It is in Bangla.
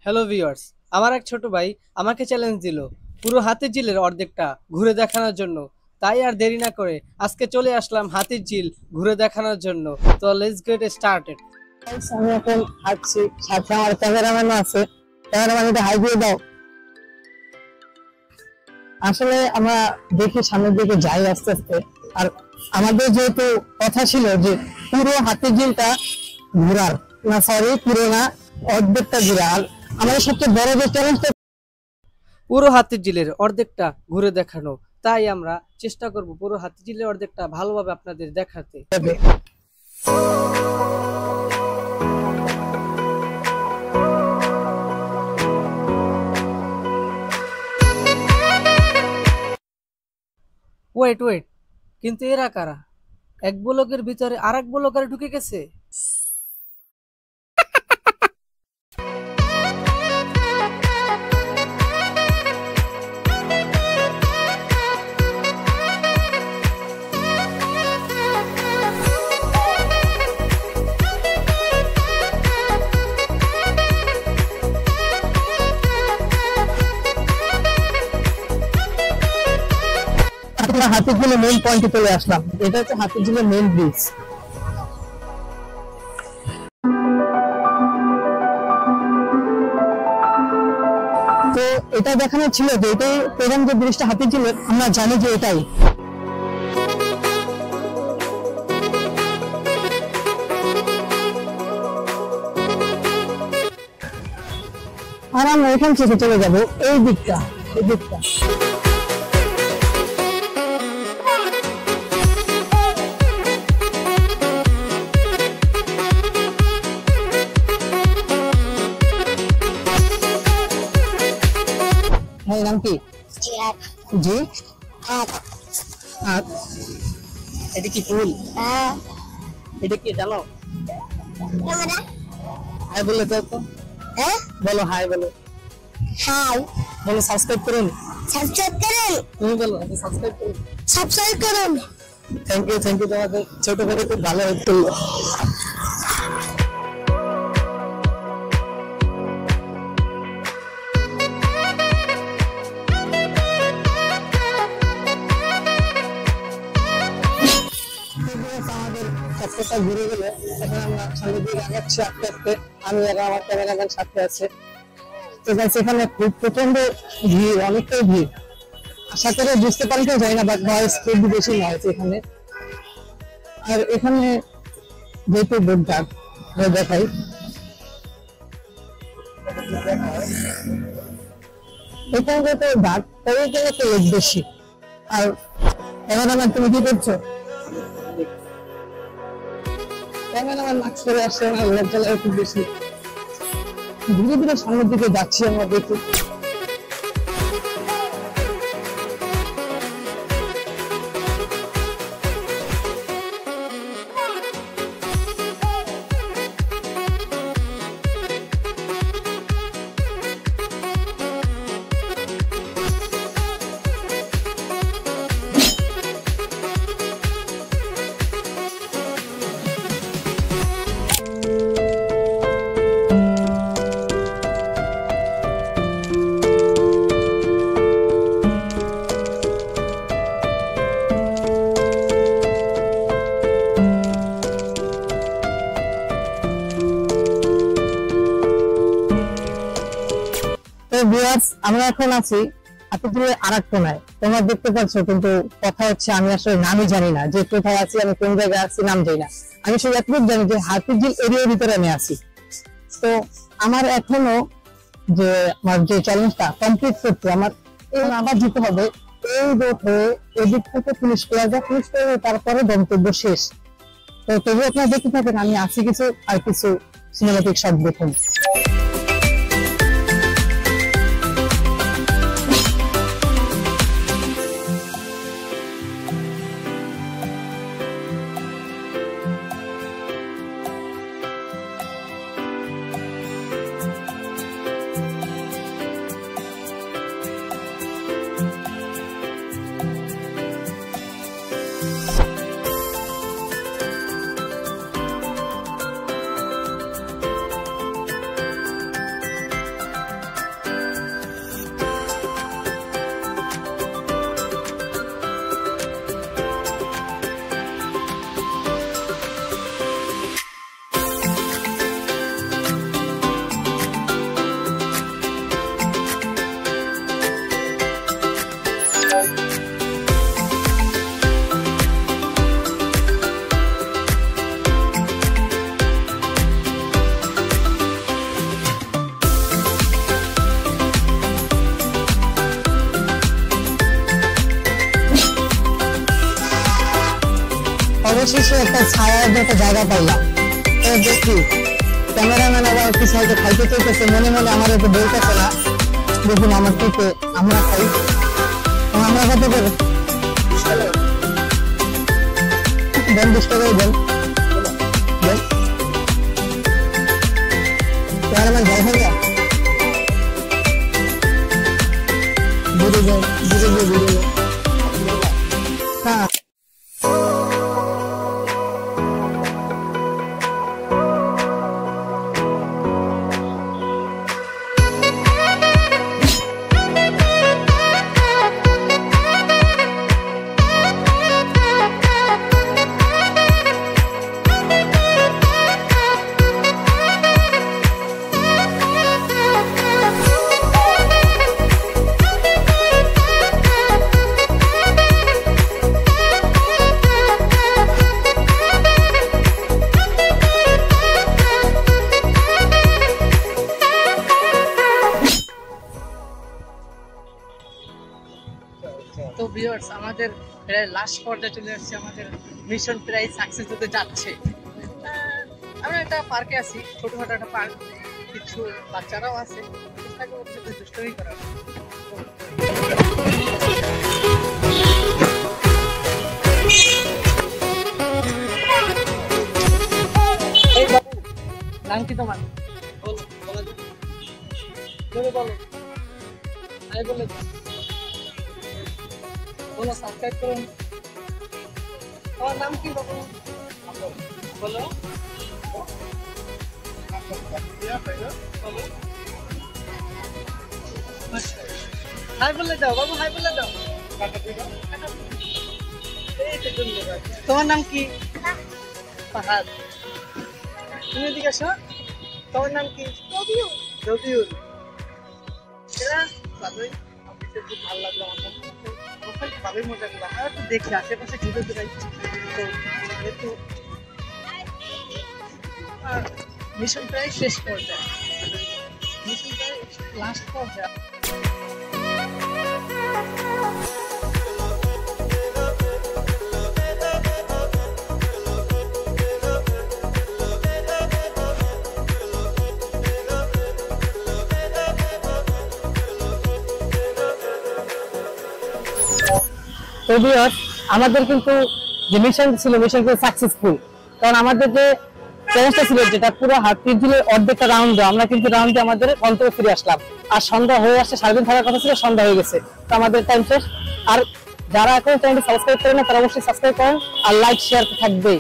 হ্যালো ভিউয়ার্স, আমার এক ছোট ভাই আমাকে চ্যালেঞ্জ দিল পুরো হাতির ঝিলের অর্ধেকটা ঘুরে দেখানোর জন্য। তাই আর দেরি না করে আজকে চলে আসলাম হাতির ঝিল ঘুরে দেখানোর জন্য। তো লেটস গেট স্টার্টেড। আমি এখন হাঁটছি, সাথে আমার ক্যামেরাম্যান আছে। ক্যামেরাম্যান এটা হাই দিয়ে দাও। আসলে আমরা দেখি সামনের দিকে যাই আস্তে আস্তে। আর আমাদের যেহেতু কথা ছিল যে পুরো হাতির ঝিলটা ঘোরার, না সরি পুরো না, অর্ধেকটা ঘোরা। আর আমাদের সবচেয়ে বড় যে চ্যালেঞ্জটা পুরো হাতির ঝিলের অর্ধেকটা ঘুরে দেখানো। তাই আমরা চেষ্টা করব পুরো হাতির ঝিলের অর্ধেকটা ভালোভাবে আপনাদের দেখাতে। হবে। ওয়েট ওয়েট, কিন্তু এরা কারা? এক ব্লকের ভিতরে আরেক ব্লকারে ঢুকে গেছে। আমরা হাতির ঝিলের মেইন পয়েন্টে চলে আসলাম। এটা হচ্ছে হাতির ঝিলের মেইন ব্রিজ। তো এটা দেখানো ছিল যে এটাই প্রধান যে ব্রিজটা হাতির ঝিলের, আমরা জানি যে এটাই। আর আমরা এখান থেকে চলে যাবো এই দিকটা, এই দিকটা। ভাই নাম কি? জি এটা কি ফুল? এটা কি জানো? হাই বলে দাও তো। বলো হাই, বলো হাই, বলো সাবস্ক্রাইব করুন। সাবস্ক্রাইব করুন, তুমি বলো সাবস্ক্রাইব করুন। সাবস্ক্রাইব করুন। Thank you, thank you. তোমাদের ছোট করে খুব ভালো হেল্প করলো। আমাদের সবটা ঘুরে গেলে এখন আমরা সামনের দিকে আগাচ্ছি আস্তে আস্তে। আমি আর আমার ক্যামেরাম্যান সাথে আছে। তো এখানে খুব প্রচন্ড ভিড়, অনেকটাই ভিড়। আশা করে বুঝতে পারি কেউ যায় না, বাট ভয়েস খুব বেশি নয় এখানে। আর এখানে যেহেতু বোর্ডটা দেখাই, এখানে যেহেতু ডাক তবে এখানে তো লোক বেশি। আর ক্যামেরাম্যান তুমি কি করছো? ক্যামেরাম্যান মাস্ক পরে আসছে না, লজ্জা লাগে খুব বেশি। ধীরে ধীরে সামনের দিকে যাচ্ছি আমরা, দেখি। আমরা এখন আছি হাতির ঝিলের আরেক কোনায়। তোমরা দেখতে পাচ্ছ, কিন্তু কথা হচ্ছে আমি আসলে নামই জানি না, যে কোথায় আছি, আমি কোন জায়গায় আছি নাম জানি না। আমি শুধু এতটুকু জানি যে হাতির ঝিল এরিয়ার ভিতরে আমি আছি। তো আমার এখনো যে আমার যে চ্যালেঞ্জটা কমপ্লিট করতে, আমার এই আবার যেতে হবে এই রোড হয়ে এদিক থেকে পুলিশ প্লাজা, পুলিশ প্লাজা, তারপরে গন্তব্য শেষ। তো তবু আপনারা দেখতে থাকেন, আমি আছি কিছু আর কিছু সিনেমাটিক শট দেখুন। অবশেষে একটা ছায়ার একটা জায়গা পাইলাম। তো দেখি ক্যামেরাম্যান আবার কিছু হয়তো খাইতে চাইতেছে, মনে মনে আমার একটু বলতেছে না। দেখুন আমার থেকে আমরা খাই, আমরা কত করে দেন, 20 টাকাই দেন। ক্যামেরাম্যান যাই ভাইয়া দূরে যাও, দূরে যাও। হ্যাঁ তো ভিউয়ার্স, আমাদের প্রায় লাস্ট পর্যায়ে চলে আসছে, আমাদের মিশন প্রায় সাকসেস হতে যাচ্ছে। আমরা একটা পার্কে আছি, ছোটখাটো একটা পার্ক, কিছু বাচ্চারাও আছে, চেষ্টা করছে দুষ্টুমি করার। এই বাবু, নাম কি তোমার? বলো বলো, আমি বলে বলো, সাবস্ক্রাইব করুন। তোমার নাম কি বাবু? বলো হাই বলে দাও বাবু, হাই বলে দাও। তোমার নাম কি? ফাহাদ। তুমি এদিকে আসো, তোমার নাম কি? রবিউল। রবিউল, এরা ভালোই, খুব ভালো লাগলো আমার, ভালোই মজা করলাম। আর একটু দেখি আশেপাশে ঘুরে ঘুরাই, তো একটু মিশন প্রায় শেষ পর্যায়ে, মিশন প্রায় লাস্ট পর্যায়ে। তো ভিউয়ার্স, আমাদের কিন্তু যে মিশন ছিল, মিশন কিন্তু সাকসেসফুল। কারণ আমাদের যে চ্যালেঞ্জটা ছিল, যেটা পুরো হাতির ঝিলের অর্ধেকটা রাউন্ড দেওয়া, আমরা কিন্তু রাউন্ড দিয়ে আমাদের গন্তব্যে ফিরে আসলাম। আর সন্ধ্যা হয়ে আসছে, 3:30 থাকার কথা ছিল, সন্ধ্যা হয়ে গেছে। তো আমাদের টাইম শেষ। আর যারা এখন চ্যানেলটি সাবস্ক্রাইব করেন না, তারা অবশ্যই সাবস্ক্রাইব করেন, আর লাইক শেয়ার থাকবেই।